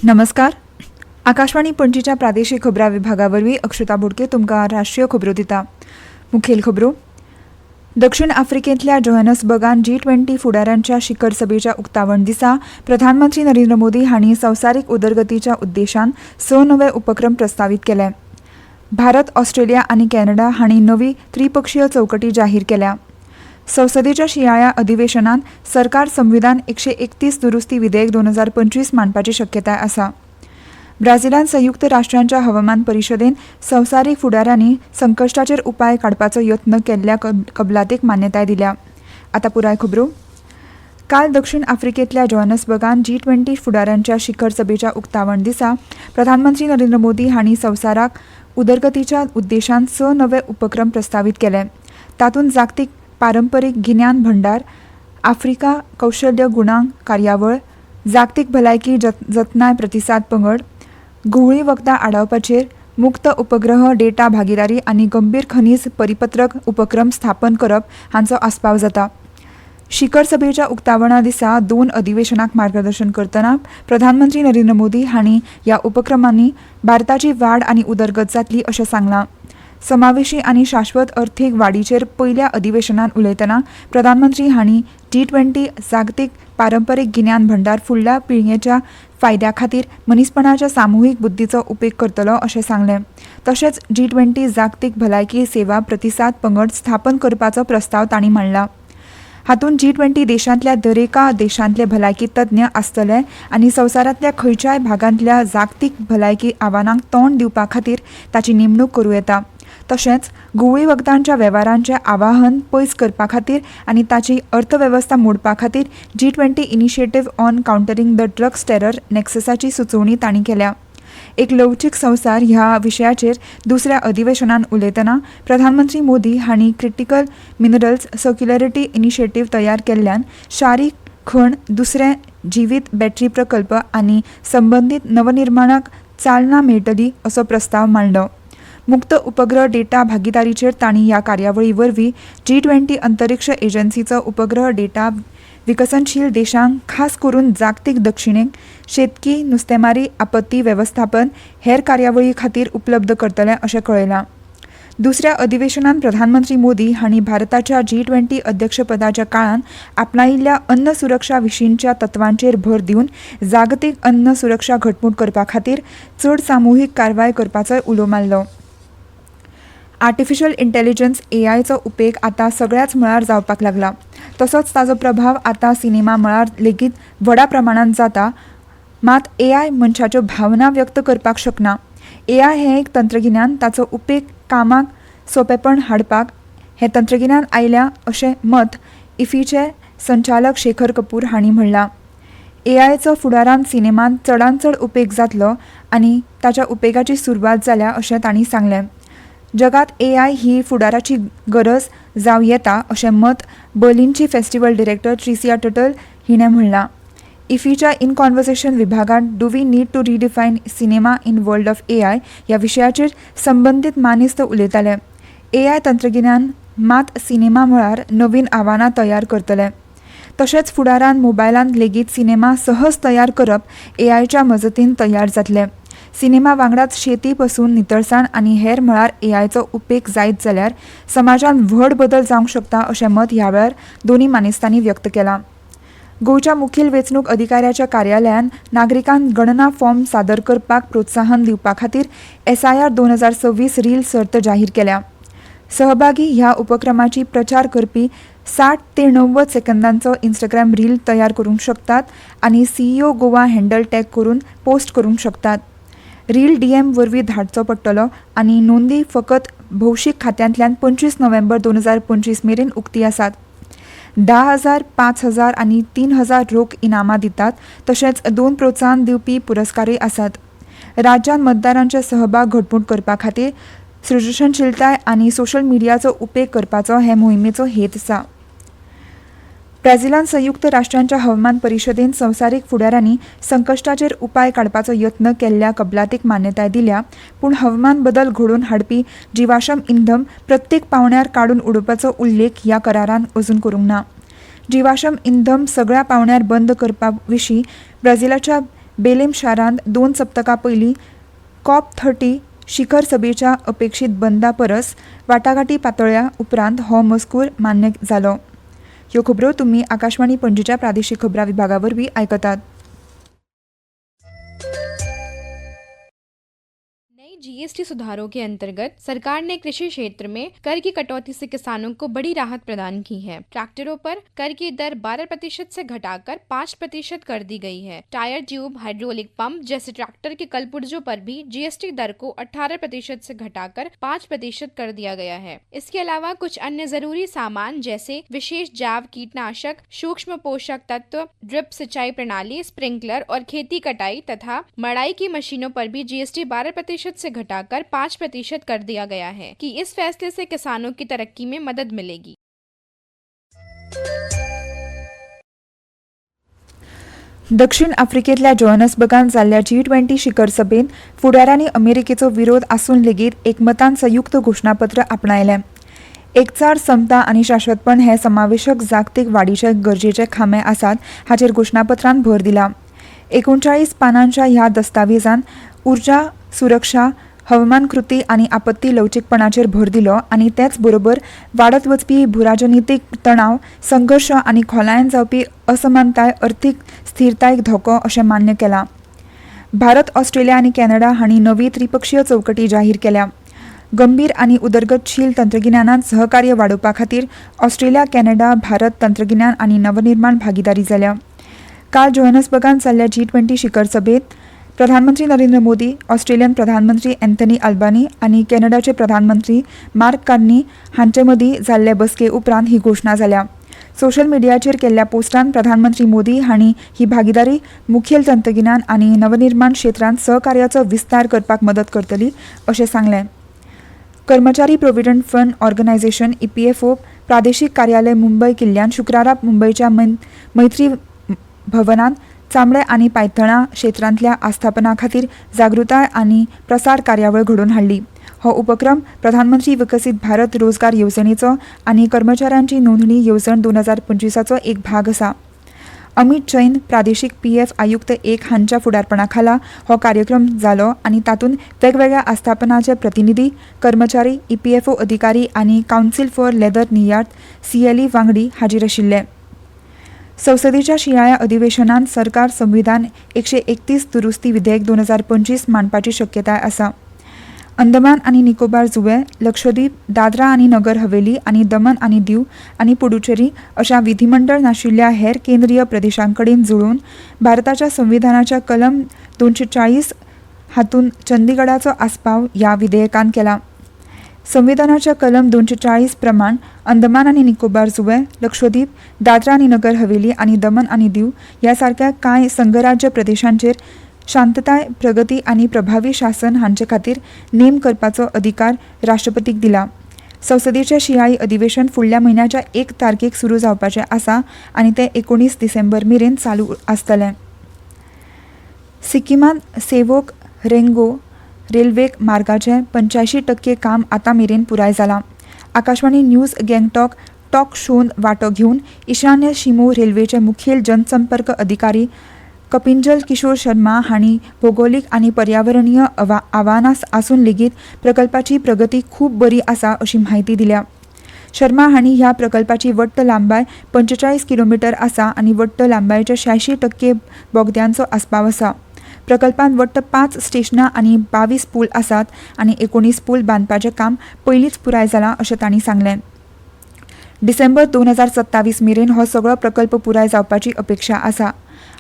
नमस्कार. आकाशवाणी पणजीच्या प्रादेशीक खबरां विभागावरवीं अक्षता बोडके तुमकां राष्ट्रीय खबरो दिता. मुखेल खबरो. दक्षिण आफ्रिकेंतल्या जोहान्सबर्गांत G20 फुडाऱ्यांच्या शिखर सभेच्या उक्तावण दिसा प्रधानमंत्री नरेंद्र मोदी हांणी संवसारीक उदरगतीच्या उद्देशान 6 नवे उपक्रम प्रस्तावित केले. भारत, ऑस्ट्रेलिया आनी कॅनडा हांणी नवी त्रिपक्षीय चौकटी जाहीर केल्या. संसदेच्या शियाळ्या अधिवेशनात सरकार संविधान 131 दुरुस्ती विधेयक 2025 मांडपाची शक्यताय आसा. ब्राझीलांत संयुक्त राष्ट्रांच्या हवामान परिशदेन संवसारीक फुडाऱ्यांनी संकश्टाचेर उपाय काडपाचो यत्न केल्ल्या कबलातीक मान्यताय दिल्या. आतां पुराय खबरो. काल दक्षिण आफ्रिकेंतल्या जोहान्सबर्गांत G20 फुडाऱ्यांच्या शिखर सभेच्या उक्तावण दिसा प्रधानमंत्री नरेंद्र मोदी हांणी संवसाराक उदरगतीच्या उद्देशान 6 नवे उपक्रम प्रस्तावित केले. तातूंत जागतीक पारंपरीक गिन्यान भंडार, आफ्रिका कौशल्य गुणांक कार्यावळ, जागतीक भलायकी जतनाय प्रतिसाद पंगड, घुवळी वखदां आडावपाचेर मुक्त उपग्रह डेटा भागीदारी आनी गंभीर खनिज परिपत्रक उपक्रम स्थापन करप हांचो आस्पाव जाता. शिखर सभेच्या उक्तावणा दिसा 2 अधिवेशनाक मार्गदर्शन करतना प्रधानमंत्री नरेंद्र मोदी हांणी ह्या उपक्रमांनी भारताची वाड आनी उदरगत जातली अशें सांगलां. समावेशी आनी शाश्वत अर्थीक वाडीचेर पयल्या अधिवेशनात उलयतना प्रधानमंत्री हांणी G20 जागतीक पारंपरीक गिन्यान भंडार फुडल्या पिळगेच्या फायद्या खातीर मनीसपणाच्या सामुहीक बुद्धीचो उपेग करतलो अशें सांगलें. तशेंच G20 जागतीक भलायकी सेवा प्रतिसाद पंगड स्थापन करपाचो प्रस्ताव तांणी मांडला. हातूंत G20 देशांतल्या दरेका देशांतले भलायकी तज्ञ आसतले आनी संवसारांतल्या खंयच्याय भागांतल्या जागतीक भलायकी आव्हानांक तोंड दिवपा खातीर ताची नेमणूक करूं येता. तशेंच गुवळी वखदांच्या वेव्हारांचें आवाहन पयस करपा खातीर आनी ताची अर्थवेवस्था मोडपा खातीर G20 initiative on countering the drugs terror नेक्ससाची सुचोवणी तांणी केल्या. एक लवचीक संवसार ह्या विशयाचेर दुसऱ्या अधिवेशनात उलयतना प्रधानमंत्री मोदी हांणी क्रिटिकल मिनरल्स सर्क्युलॅरिटी इनिशिएटीव तयार केल्ल्यान शारी खण, दुसरे जिवीत बॅटरी प्रकल्प आनी संबंदीत नवनिर्माणाक चालना मेळटली असो प्रस्ताव मांडलो. मुक्त उपग्रह डेटा भागीदारीचेर तांणी ह्या कार्यावळी वरवीं G20 अंतरिक्ष एजन्सीचो उपग्रह डेटा विकसनशील देशांक खास करून जागतीक दक्षिणेक शेतकी, नुस्तेमारी, आपत्ती वेवस्थापन हेर कार्यावळी खातीर उपलब्ध करतले अशें कळयलां. दुसऱ्या अधिवेशनात प्रधानमंत्री मोदी हांणी भारताच्या G20 अध्यक्षपदाच्या काळान आपणायिल्ल्या अन्न सुरक्षा विशींच्या तत्वांचेर भर दिवन जागतीक अन्न सुरक्षा घटमूट करपा खातीर चड सामुहीक कारवाय करपाचोय उलो मारलो. आर्टिफिशियल इंटेलिजन्स AIचो उपेग आतां सगळ्याच मळार जावपाक लागला. तसोच ताचो प्रभाव आतां सिनेमा मळार लेगीत व्हडा प्रमाणांत जाता. मात AI मनशाच्यो भावना व्यक्त करपाक शकना. AI हें एक तंत्रगिन्यान, ताचो उपेग कामाक सोंपेपण हाडपाक हें तंत्रगिन्यान आयल्या अशें मत इफीचे संचालक शेखर कपूर हांणी म्हणलां. AIचो फुडारांत सिनेमांत चडांत चड उपेग जातलो आनी ताच्या उपेगाची सुरवात जाल्या अशें तांणी सांगलें. जगात AI ही फुडाराची गरज जावं येता अशें मत बर्लिनची फेस्टिवल डिरेक्टर ट्रिसिया टटल हिणें म्हणलां. इफीच्या इन कॉन्वर्सेशन विभागांत do we need to redefine cinema in world of AI ह्या विशयाचेर संबंदीत मानिस्त उलयताले. AI तंत्रगिन्यान मात सिनेमा मळार नवीन आव्हानां तयार करतले. तशेंच फुडारान मोबायलांत लेगीत सिनेमा सहज तयार करप AIच्या मजतीन तयार जातले. सिनेमा वांगडाच शेती पासून नितळसाण आनी हेर मळार AIचो उपेग जायत जाल्यार समाजान व्हड बदल जावंक शकता अशें मत ह्या वेळार दोनी मानेस्तांनी व्यक्त केलां. गोंयच्या मुखेल वेंचणूक अधिकाऱ्याच्या कार्यालयान नागरिकांक गणना फॉर्म सादर करपाक प्रोत्साहन दिवपा खातीर SIR 2026 रील सर्त जाहीर केल्या. सहभागी ह्या उपक्रमाची प्रचार करपी 60 ते 90 सेकंदांचो इंस्टाग्राम रील तयार करूंक शकतात आनी CEO गोवा हँडल टॅग करून पोस्ट करूंक शकतात. रील DM वरवीं धाडचो पडटलो आनी नोंदी फकत भौशीक खात्यांतल्यान 25 नोव्हेंबर 2025 मेरेन उक्ती आसात. 10,000, 5,000 आनी 3,000 रोख इनामां दितात. तशेंच 2 प्रोत्साहन दिवपी पुरस्कारूय आसात. राज्यांत मतदारांचे सहभाग घटमूट करपा खातीर सृजनशीलताय आनी सोशल मिडियाचो उपेग करपाचो हे मोहिमेचो हेत आसा. ब्राझीलांत संयुक्त राष्ट्रांच्या हवामान परिशदेन संवसारीक फुडाऱ्यांनी संकश्टाचेर उपाय काडपाचो यत्न केल्ल्या कबलातीक मान्यताय दिल्या. पूण हवामान बदल घडोवन हाडपी जिवाश्म इंधन प्रत्येक पावंड्यार काडून उडोवपाचो उल्लेख ह्या करारान अजून करूंक ना. जिवाश्म इंधन सगळ्या पावंड्यार बंद करपा विशीं ब्राझीलाच्या बेलेम शारांत 2 सप्तकां पयलीं COP30 शिखर सभेच्या अपेक्षीत बंदा परस वाटाघाटी पातळ्या उपरांत हो मजकूर मान्य जालो. ह्यो खबरो तुमी आकाशवाणी पणजीच्या प्रादेशीक खबरां विभागा वरवीं आयकतात. नई जीएसटी सुधारों के अंतर्गत सरकार ने कृषि क्षेत्र में कर की कटौती से किसानों को बड़ी राहत प्रदान की है. ट्रैक्टरों पर कर की दर 12% से घटाकर 5% कर दी गई है. टायर ट्यूब, हाइड्रोलिक पंप जैसे ट्रैक्टर के कलपुर्जों पर भी जीएसटी दर को 18% से घटाकर 5% कर दिया गया है. इसके अलावा कुछ अन्य जरूरी सामान जैसे विशेष जैव कीटनाशक, सूक्ष्म पोषक तत्व, ड्रिप सिंचाई प्रणाली, स्प्रिंकलर और खेती कटाई तथा मड़ाई की मशीनों पर भी जीएसटी 12% से घटाकर 5% कर दिया गया है कि इस फैसले से किसानों की तरक्की में मदद मिलेगी. दक्षिण आफ्रिकेंतल्या जोहान्सबर्गांत जाल्ल्या G20 शिखर सभेत फुडाऱ्यांनी अमेरिकेचो विरोध आसून लेगीत एकमतान संयुक्त घोशणापत्र आपणायलें. एकचार, समता आनी शाश्वतपण हे समावेशक जागतीक वाडीचे गरजेचे खांबे आसात हाचेर घोशणापत्रांत भर दिला. 39 पानांच्या ह्या दस्तावेजान उर्जा, सुरक्षा, हवामान कृती आनी आपत्ती लवचीकपणाचेर भर दिलो आनी तेच बरोबर वाडत वचपी भूराजनितीक तणाव, संघर्श आनी खोलायेन जावपी असमानताय, अर्थीक स्थिरतायेक धोको अशें मान्य केलां. भारत, ऑस्ट्रेलिया आनी कॅनडा हांणी नवी त्रिपक्षीय चौकटी जाहीर केल्या. गंभीर आनी उदरगतशील तंत्रगिन्यानांत सहकार्य वाडोवपा खातीर ऑस्ट्रेलिया, कॅनडा, भारत तंत्रगिन्यान आनी नवनिर्माण भागीदारी जाल्या. काल जोहान्सबर्गांत जाल्ल्या G20 शिखर सभेत प्रधानमंत्री नरेंद्र मोदी, ऑस्ट्रेलियन प्रधानमंत्री अँथनी अल्बानी आनी कॅनडाचे प्रधानमंत्री मार्क कार्नी हांचे मदीं जाल्ले बसके उपरांत ही घोशणा जाल्या. सोशल मिडियाचेर केल्ल्या पोस्टांत प्रधानमंत्री मोदी हांणी ही भागीदारी मुखेल तंत्रगिन्यान आनी नवनिर्माण क्षेत्रांत सहकार्याचो विस्तार करपाक मदत करतली अशें सांगलें. कर्मचारी प्रोव्हिडंट फंड ऑर्गनायझेशन EPFO प्रादेशीक कार्यालय मुंबय किल्ल्यान शुक्रारा मुंबयच्या मैत्री भवनांत चामडे आनी पायथळा क्षेत्रांतल्या आस्थापना खातीर जागृताय आनी प्रसार कार्यावळ घडोवन हाडली. हो उपक्रम प्रधानमंत्री विकसीत भारत रोजगार येवजणेचो आनी कर्मचाऱ्यांची नोंदणी येवजण 2025चो एक भाग आसा. अमित जैन, प्रादेशीक PF आयुक्त 1 हांच्या फुडारपणा खाला हो कार्यक्रम जालो आनी तातूंत वेगवेगळ्या आस्थापनाचे प्रतिनिधी, कर्मचारी, EPFO अधिकारी आनी कावन्सिल फॉर लेदर निर्यात CLE वांगडी हाजीर आशिल्ले. संसदेच्या शिंयाळ्या अधिवेशनांत सरकार संविधान 131 दुरुस्ती विधेयक 2025 मांडपाची शक्यताय आसा. अंदमान आनी निकोबार जुंवे, लक्षद्वीप, दादरा आनी नगर हवेली आनी दमन आनी दीव आनी पुडुचेरी अशा विधिमंडळ नाशिल्ल्या हेर केंद्रीय प्रदेशांकडेन जुळून भारताच्या संविधानाच्या कलम 240 हातूंत चंदीगडाचो आस्पाव ह्या विधेयकान केला. संविधानाच्या कलम 240 प्रमाण अंदमान आनी निकोबार जुंवे, लक्षद्वीप, दादरा आनी नगर हवेली आनी दमन आनी दीव ह्या सारक्या कांय संघराज्य प्रदेशांचेर शांतताय, प्रगती आनी प्रभावी शासन हांचे खातीर नेम करपाचो अधिकार राष्ट्रपतीक दिला. संसदेचें शिंयाळी अधिवेशन फुडल्या म्हयन्याच्या 1 तारखेक सुरू जावपाचें आसा आनी तें 19 डिसेंबर मेरेन चालू आसतलें. सिक्किमांत सेवोक रेंगो रेल्वे मार्गाचें 85% काम आतां मेरेन पुराय जालां. Akashvani news Gangtok talk shown वांटो घेवन ईशान्य शिमो रेल्वेचे मुखेल जनसंपर्क अधिकारी कपिंजल किशोर शर्मा हांणी भौगोलीक आनी पर्यावरणीय आव्हानां आसून लेगीत प्रकल्पाची प्रगती खूब बरी आसा अशी म्हायती दिल्या. शर्मा हांणी ह्या प्रकल्पाची वट्ट लांबाय 45 किलोमीटर आसा आनी वट्ट लांबायेच्या 86% बोगद्यांचो आस्पाव आसा. प्रकल्पांत वट्ट 5 स्टेशनां आनी 22 पूल आसात आनी 19 पूल बांदपाचें काम पयलींच पुराय जालां अशें तांणी सांगलें. डिसेंबर 2027 मेरेन हो सगळो प्रकल्प पुराय जावपाची अपेक्षा आसा.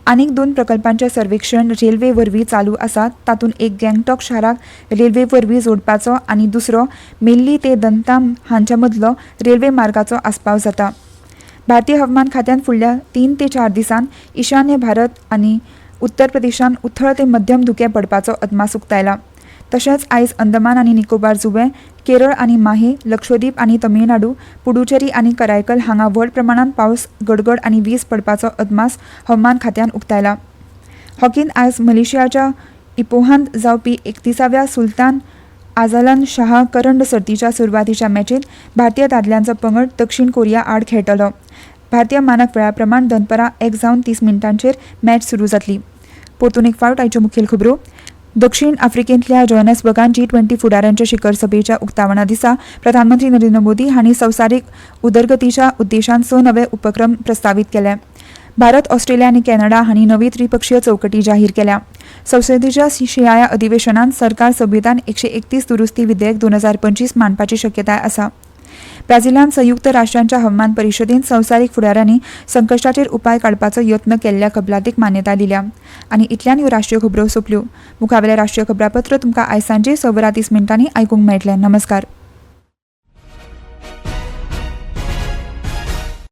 आनीक 2 प्रकल्पांचें सर्वेक्षण रेल्वे वरवीं चालू आसा. तातूंत एक गँगटॉक शाराक रेल्वे वरवीं जोडपाचो आनी दुसरो मेल्ली ते दंताम हांचे मदलो रेल्वे मार्गाचो आस्पाव जाता. भारतीय हवामान खात्यान फुडल्या 3 ते 4 दिसांत ईशान्य भारत आनी उत्तर प्रदेशांत उथळ ते मध्यम धुकें पडपाचो अदमास उक्तायला. तशेंच आयज अंदमान आनी निकोबार जुंवे, केरळ आनी माहे, लक्षद्वीप आनी तमिळनाडू, पुडुचेरी आनी करायकल हांगा व्हड प्रमाणांत पावस, गडगड आनी वीज पडपाचो अदमास हवामान खात्यान उक्तायला. हॉकींत आयज मलेशियाच्या इपोहांत जावपी 31व्या सुलतान आझलन शाह करंड सर्तीच्या सुरवातीच्या मॅचीत भारतीय दादल्यांचो पंगड दक्षिण कोरिया आड खेळटलो. भारतीय मानक वेळा प्रमाण दनपारां 1 जावन 30 मिनटांचेर मॅच सुरू जातली. परतून एक फावट आयच्यो मुखेल खबरो. दक्षिण आफ्रिकेंतल्या जोहान्सबर्गांत G20 फुडाऱ्यांच्या शिखर सभेच्या उक्तावणा दिसा प्रधानमंत्री नरेंद्र मोदी हांणी संवसारीक उदरगतीच्या उद्देशान 6 नवे उपक्रम प्रस्तावित केले. भारत, ऑस्ट्रेलिया आनी कॅनडा हांणी नवी त्रिपक्षीय चौकटी जाहीर केल्या. संसदेच्या शिंयाळ्या अधिवेशनांत सरकार संविधान 131 दुरुस्ती विधेयक 2025 मांडपाची शक्यताय आसा. ब्राझीलांत संयुक्त राष्ट्रांच्या हवामान परिशदेंत संवसारीक फुडाऱ्यांनी संकश्टाचेर उपाय काडपाचो यत्न केल्ल्या कबलातीक मान्यताय दिल्या. आनी इतल्यान ह्यो राष्ट्रीय खबरो सोंपल्यो. मुखावेलें राष्ट्रीय खबरापत्र तुमकां आयज सांजे 6:30 आयकूंक मेळटलें. नमस्कार.